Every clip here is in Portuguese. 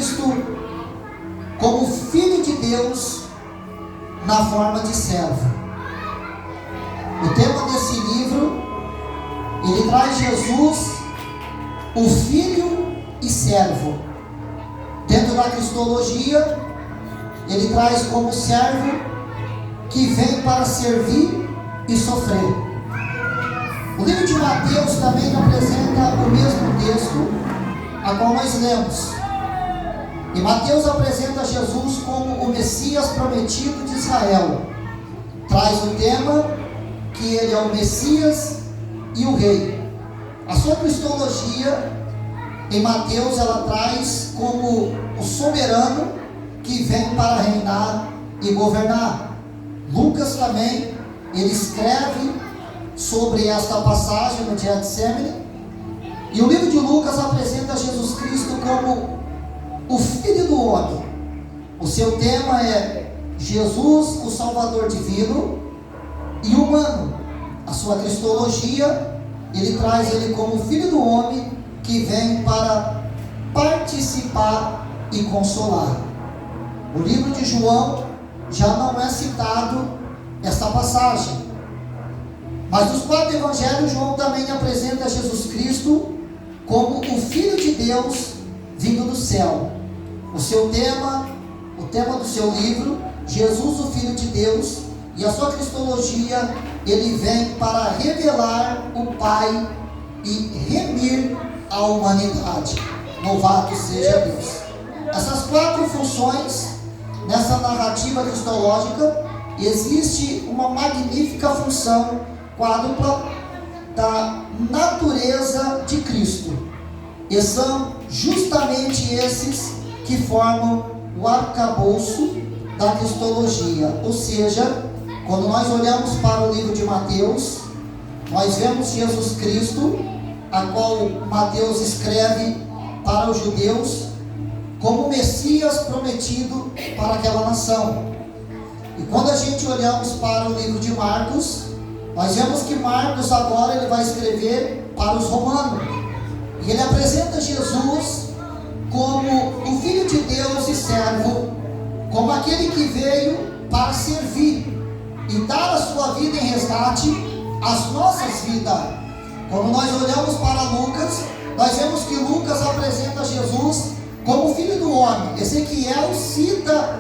Cristo como Filho de Deus na forma de servo. O tema desse livro, ele traz Jesus, o Filho e servo. Dentro da cristologia, ele traz como servo que vem para servir e sofrer. O livro de Mateus também apresenta o mesmo texto a qual nós lemos. E Mateus apresenta Jesus como o Messias prometido de Israel. Traz o tema que ele é o Messias e o Rei. A sua cristologia em Mateus ela traz como o soberano que vem para reinar e governar. Lucas também, ele escreve sobre esta passagem no Getsemane. E o livro de Lucas apresenta Jesus Cristo como o Filho do Homem. O seu tema é Jesus, o Salvador divino e humano. A sua cristologia, ele traz ele como Filho do Homem que vem para participar e consolar. O livro de João já não é citado esta passagem, mas nos 4 evangelhos João também apresenta Jesus Cristo como o Filho de Deus vindo do céu. O seu tema, o tema do seu livro, Jesus, o Filho de Deus, e a sua cristologia, ele vem para revelar o Pai e remir a humanidade. Louvado seja Deus. Essas 4 funções, nessa narrativa cristológica, existe uma magnífica função quádrupla da natureza de Cristo. E são justamente esses que formam o arcabouço da cristologia. Ou seja, quando nós olhamos para o livro de Mateus, nós vemos Jesus Cristo, a qual Mateus escreve para os judeus como o Messias prometido para aquela nação. E quando a gente olhamos para o livro de Marcos, nós vemos que Marcos agora ele vai escrever para os romanos. E ele apresenta Jesus como o Filho de Deus e servo, como aquele que veio para servir e dar a sua vida em resgate às nossas vidas. Quando nós olhamos para Lucas, nós vemos que Lucas apresenta Jesus como Filho do Homem. Ezequiel cita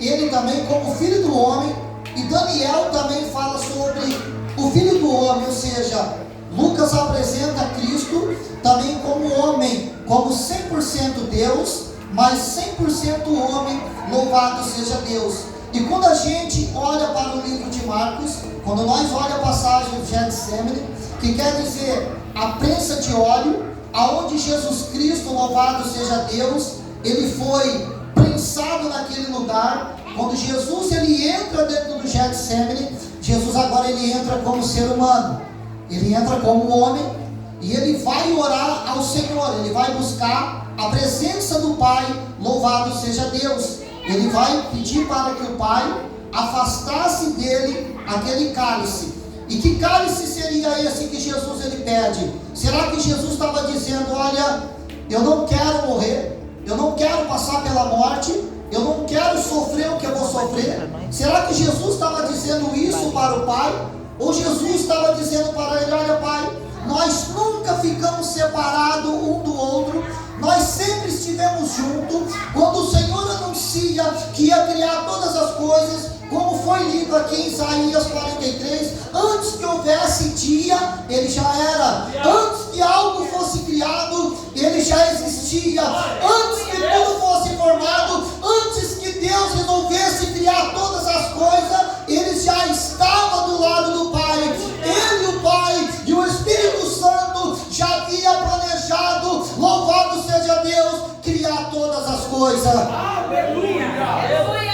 ele também como Filho do Homem, e Daniel também fala sobre o Filho do Homem, ou seja, Lucas apresenta Cristo também como homem, como 100% Deus, mas 100% homem. Louvado seja Deus. E quando a gente olha para o livro de Marcos, quando nós olhamos a passagem do Getsemane, que quer dizer a prensa de óleo, aonde Jesus Cristo, louvado seja Deus, ele foi prensado naquele lugar. Quando Jesus ele entra dentro do Getsemane, Jesus agora ele entra como ser humano, ele entra como homem, e ele vai orar ao Senhor, ele vai buscar a presença do Pai. Louvado seja Deus. Ele vai pedir para que o Pai afastasse dele aquele cálice. E que cálice seria esse que Jesus ele pede? Será que Jesus estava dizendo: olha, eu não quero morrer, eu não quero passar pela morte, eu não quero sofrer o que eu vou sofrer? Será que Jesus estava dizendo isso para o Pai? Ou Jesus estava dizendo para ele: olha Pai, nós nunca ficamos separados um do outro, nós sempre estivemos juntos. Quando o Senhor anuncia que ia criar todas as coisas, como foi lido aqui em Isaías 43, antes que houvesse dia, ele já era. Antes que algo fosse criado, ele já existia. Antes que tudo fosse formado, antes que Deus resolvesse criar todas as coisas, ele já estava do lado do Pai. Ele, o Pai e o Espírito Santo já havia planejado, louvado seja Deus, criar todas as coisas. Aleluia! Aleluia!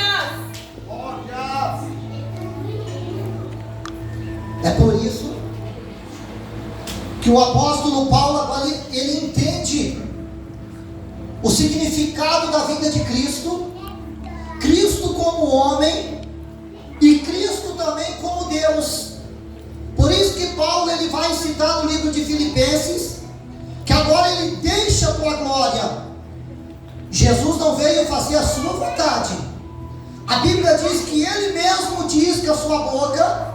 É por isso que o apóstolo Paulo agora ele entende o significado da vinda de Cristo, Cristo como homem e Cristo também como Deus. Por isso que Paulo ele vai citar no livro de Filipenses que agora ele deixa a tua glória. Jesus não veio fazer a sua vontade. A Bíblia diz que Ele mesmo diz que a sua boca,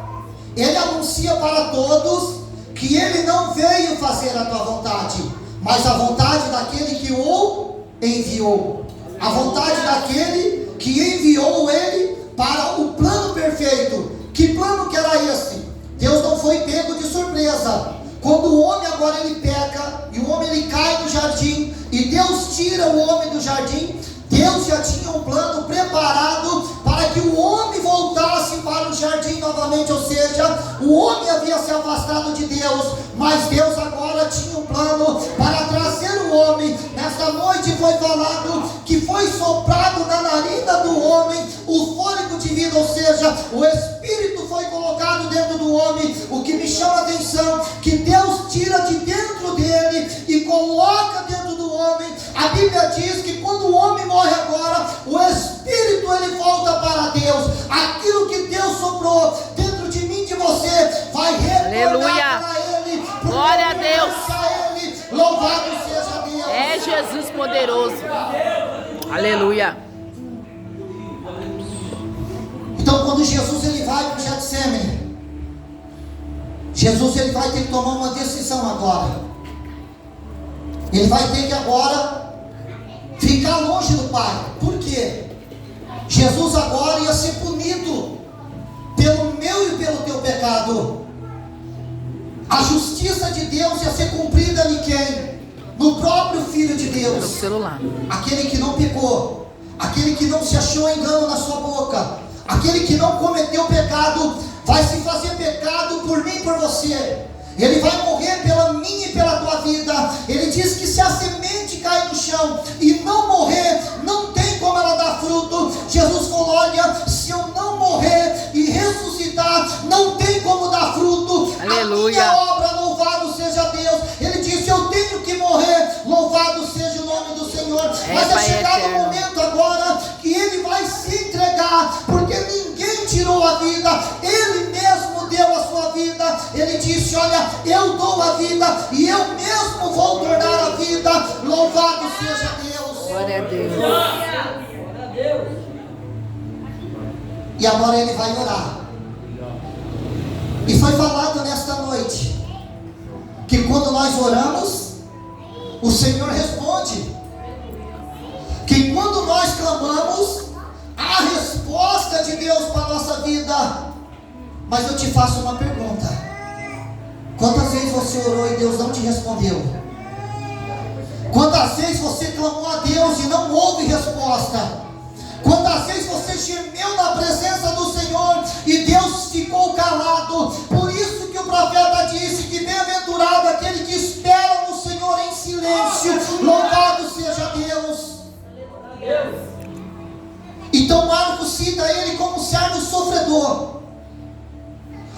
Ele anuncia para todos que Ele não veio fazer a tua vontade, mas a vontade daquele que o enviou. A vontade daquele que enviou Ele para o plano perfeito. Que plano que era esse? Deus não foi pego de surpresa. Quando o homem agora ele peca, e o homem ele cai do jardim, e Deus tira o homem do jardim, Deus já tinha um plano preparado para que o homem voltasse para o jardim novamente. Ou seja, o homem havia se afastado de Deus, mas Deus agora tinha um plano para trazer o homem. Nesta noite foi falado que foi soprado na narina do homem o fôlego de vida, ou seja, o Espírito foi colocado dentro do homem. O que me chama a atenção, que Deus tira de dentro dele e coloca dentro do homem. A Bíblia diz que quando o homem morre agora, o Espírito ele volta para Deus. Aquilo que Deus soprou dentro de mim, de você, vai retornar para Ele. Glória a Deus. Ele. Louvado seja Deus. É Jesus poderoso. Aleluia. Então quando Jesus ele vai para o Getsemane, Jesus ele vai ter que tomar uma decisão agora. Ele vai ter que agora ficar longe do Pai. Por quê? Jesus agora ia ser punido pelo meu e pelo teu pecado. A justiça de Deus ia ser cumprida em quem? No próprio Filho de Deus. Aquele que não pecou, aquele que não se achou engano na sua boca, aquele que não cometeu pecado, vai se fazer pecado por mim e por você. Ele vai morrer pela minha e pela tua vida. Ele diz que se a semente cair no chão e não morrer, não tem como ela dar fruto. Jesus falou: olha, se eu não morrer e ressuscitar, não tem como dar fruto. Aleluia. A minha obra, louvado seja Deus. Ele disse: eu tenho que morrer, louvado seja o nome do Senhor. Mas é chegado o momento agora que Ele vai se entregar, porque ninguém tirou a vida, Ele mesmo deu a sua vida. Ele disse: olha, eu dou a vida e eu mesmo vou tornar a vida. Louvado seja Deus. Glória a Deus. Glória a Deus. E agora Ele vai orar. E foi falado nesta noite que quando nós oramos, o Senhor responde. Que quando nós clamamos, há resposta de Deus para a nossa vida. Mas eu te faço uma pergunta: quantas vezes você orou e Deus não te respondeu? Quantas vezes você clamou a Deus e não houve resposta? Quantas vezes você gemeu na presença do Senhor e Deus ficou calado? Por isso que o profeta disse que bem-aventurado aquele que espera no Senhor em silêncio. Louvado seja Deus. Então Marcos cita ele como servo sofredor.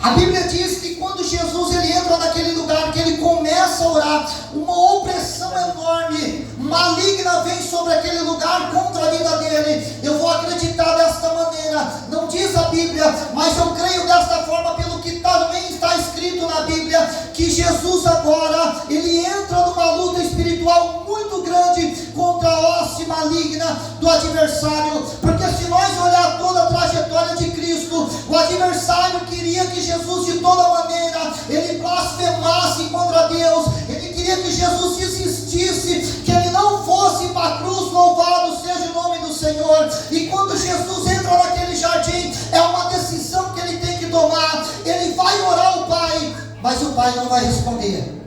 A Bíblia diz que quando Jesus ele entra naquele lugar, que ele começa a orar, uma opressão enorme, maligna vem sobre aquele lugar contra a vida dele. Eu vou acreditar desta maneira, não diz a Bíblia, mas eu creio desta forma pelo que também está escrito na Bíblia, que Jesus agora, ele entra numa luta espiritual muito grande contra a hoste maligna do adversário. Porque se nós olhar toda a trajetória de Cristo, o adversário queria que Jesus de toda maneira ele blasfemasse contra Deus. Ele queria que Jesus desistisse, que ele não fosse para a cruz. Louvado seja o nome do Senhor. E quando Jesus entra naquele jardim, é uma decisão que ele tem que tomar. Ele vai orar ao Pai, mas o Pai não vai responder.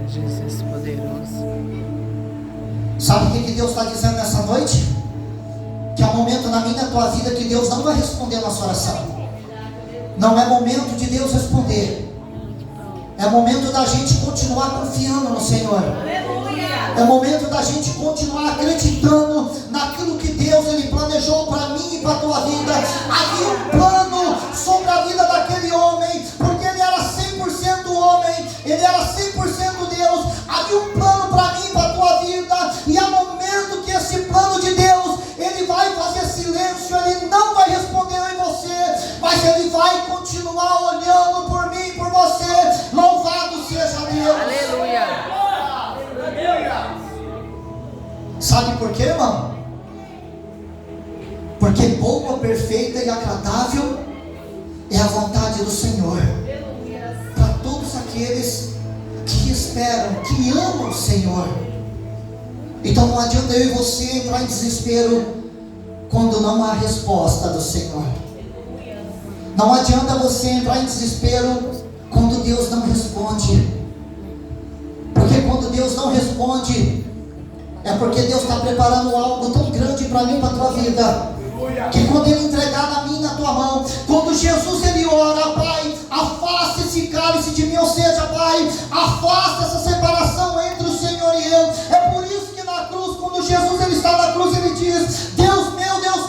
Jesus poderoso. Sabe o que Deus está dizendo nessa noite? Que há um momento na minha e na tua vida que Deus não vai responder a nossa oração. Não é momento de Deus responder. É momento da gente continuar confiando no Senhor. É momento da gente continuar acreditando naquilo que Deus ele planejou para mim e para a tua vida. Havia um plano sobre a vida daquele homem, porque ele era 100% homem, ele era 100% Deus. Havia um plano para mim e para a tua vida, e há momento que esse plano de Deus ele vai fazer silêncio, ele não vai responder em você, mas ele vai continuar olhando por mim e por você. Louvado seja Deus. Aleluia. Sabe por quê? quê, irmão? Porque boa, perfeita e agradável é a vontade do Senhor para todos aqueles que esperam, que amam o Senhor. Então não adianta eu e você entrar em desespero quando não há resposta do Senhor. Não adianta você entrar em desespero quando Deus não responde. Porque quando Deus não responde, é porque Deus está preparando algo tão grande para mim, para a tua vida, que quando Ele entregar na minha, na tua mão, quando Jesus Ele ora, Pai, afasta esse cálice de mim, ou seja, Pai, afasta essa separação entre o Senhor e eu. É por isso que na cruz, quando Jesus Ele está na cruz, Ele diz: Deus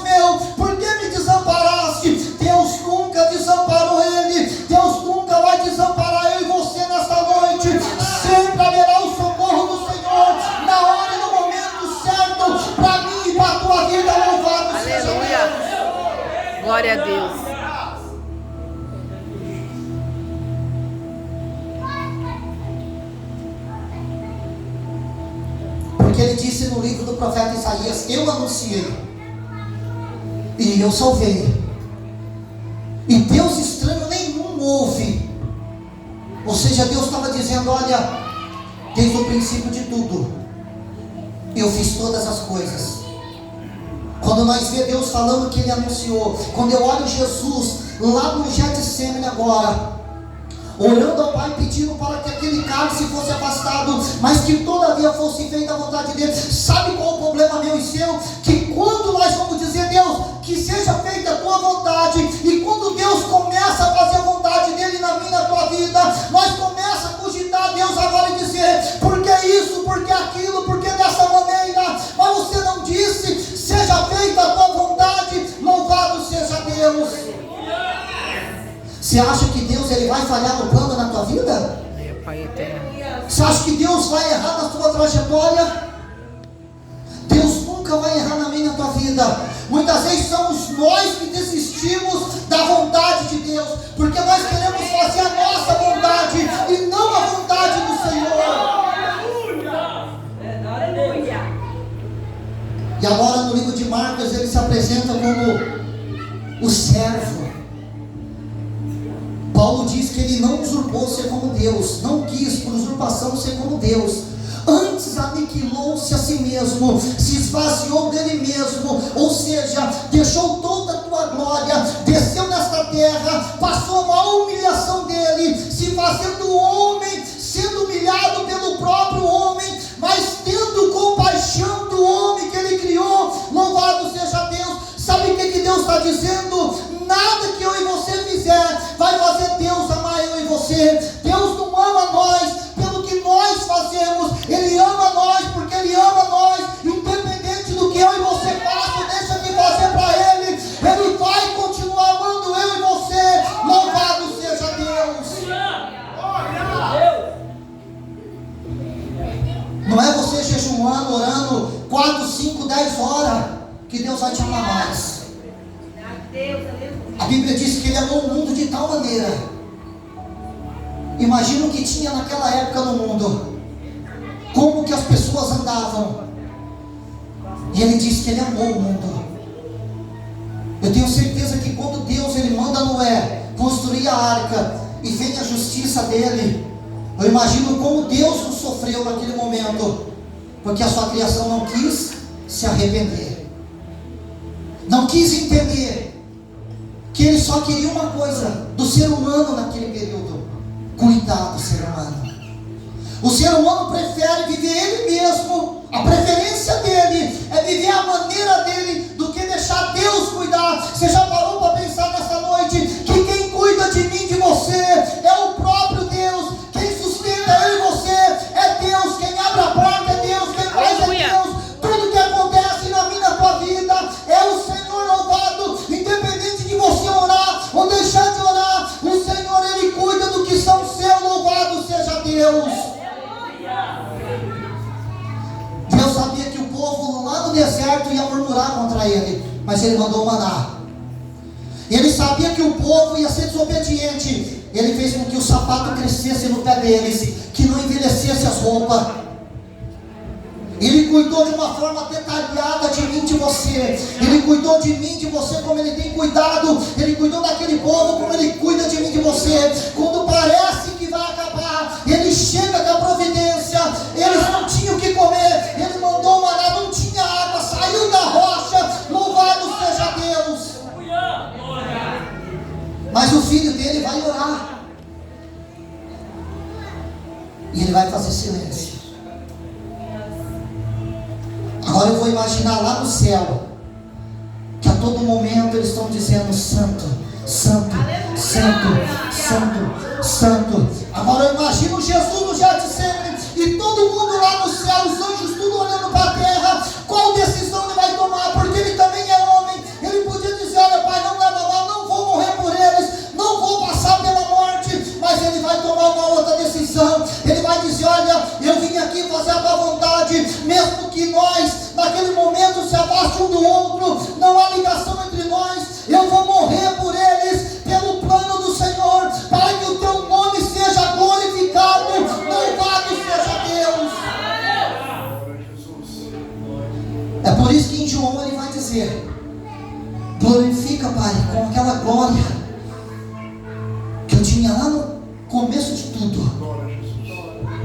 meu, por que me desamparaste? Deus nunca desamparou Ele, Deus nunca vai desamparar eu e você nesta noite. Sempre haverá o socorro do Senhor, na hora e no momento certo, para mim e para a tua vida. Louvado seja Deus. Glória a Deus. Porque Ele disse no livro do profeta Isaías: eu anunciei e eu salvei, e Deus estranho nenhum houve. Ou seja, Deus estava dizendo: olha, desde o princípio de tudo eu fiz todas as coisas. Quando nós vemos Deus falando que Ele anunciou, quando eu olho Jesus lá no Getsemane agora, orando ao Pai, pedindo para que aquele cálice fosse afastado, mas que todavia fosse feita a vontade dele. Sabe qual é o problema meu e seu? Que quando nós vamos dizer: Deus, que seja feita a tua vontade, e quando Deus começa a fazer a vontade dele na minha, na tua vida, nós começamos a cogitar Deus agora e dizer: por que isso, por que aquilo, por que dessa maneira? Mas você não disse: seja feita a tua vontade. Louvado seja Deus. Você acha que Deus Ele vai falhar no plano na tua vida? Pai eterno. Você acha que Deus vai errar na tua trajetória? Deus nunca vai errar na minha, na tua vida. Muitas vezes somos nós que desistimos da vontade de Deus, porque nós queremos fazer a nossa vontade e não a vontade do Senhor. E agora no livro de Marcos Ele se apresenta como o servo. Paulo diz que ele não usurpou ser como Deus, não quis por usurpação ser como Deus, antes aniquilou-se a si mesmo, se esvaziou dele mesmo, ou seja, deixou toda a tua glória, desceu nesta terra, passou uma humilhação dele, se fazendo homem, sendo humilhado pelo próprio homem, mas tendo compaixão do homem que ele criou. Louvado seja Deus. Sabe o que Deus está dizendo? Nada que eu e você fizer vai fazer Deus amar eu e você. Deus não ama nós pelo que nós fazemos, Ele ama nós porque Ele ama nós. Independente do que eu e você façam, deixa de fazer para Ele, Ele vai continuar amando eu e você. Louvado seja Deus. Não é você jejuando, orando 4, 5, 10 horas que Deus vai te amar mais. A Bíblia diz que Ele amou o mundo de tal maneira. Imagina o que tinha naquela época no mundo, como que as pessoas andavam. E Ele diz que Ele amou o mundo. Eu tenho certeza que quando Deus Ele manda Noé construir a arca e vem a justiça dele, eu imagino como Deus não sofreu naquele momento, porque a sua criação não quis se arrepender, não quis entender que Ele só queria uma coisa do ser humano naquele período: cuidar do ser humano. O ser humano prefere viver ele mesmo, a preferência dele é viver a maneira dele, do que deixar Deus cuidar. Você já parou para pensar nessa noite que quem cuida de mim, de você, é o próprio Deus? Quem sustenta eu e você é Deus, quem abre a porta é Deus, quem faz é Deus. Tudo que acontece na minha, na tua vida é o Senhor. Louvado. Independente de você orar ou deixar de orar, o Senhor Ele cuida do que são seus. Louvado seja Deus. Deus sabia que o povo lá no deserto ia murmurar contra Ele, mas Ele mandou maná. Ele sabia que o povo ia ser desobediente, Ele fez com que o sapato crescesse no pé deles, que não envelhecesse as roupas. Ele cuidou de uma forma detalhada de mim, de você. Ele cuidou de mim, de você, como Ele tem cuidado. Ele cuidou daquele povo, como Ele cuida de mim, de você. Quando parece que vai acabar, Ele chega com a providência. Eles não tinham o que comer, Ele mandou maná, não tinha água, saiu da rocha. Louvado seja Deus. Mas o filho dele vai orar, e ele vai fazer silêncio. Agora eu vou imaginar lá no céu, que a todo momento eles estão dizendo: Santo, Santo, Santo, Santo, Santo. Agora eu imagino Jesus no Getsemane, e todo mundo lá no céu, os anjos tudo olhando para a terra. Qual decisão ele vai tomar? Porque ele também é homem. Ele podia dizer: olha, Pai, não leva mal, não vou morrer por eles, não vou passar pela morte. Mas ele vai tomar uma outra decisão. Ele vai dizer: olha, eu vim aqui fazer a tua vontade, mesmo que nós naquele momento se afaste um do outro, não há ligação entre nós, eu vou morrer por eles, pelo plano do Senhor, para que o teu nome seja glorificado. Louvado seja Deus. É por isso que em João ele vai dizer: glorifica, Pai, com aquela glória que eu tinha lá no começo de tudo.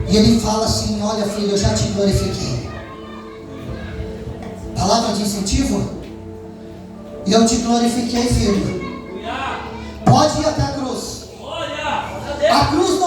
E ele fala assim: olha, filho, eu já te glorifiquei. Palavra de incentivo: e eu te glorifiquei, filho. Pode ir até a cruz. A cruz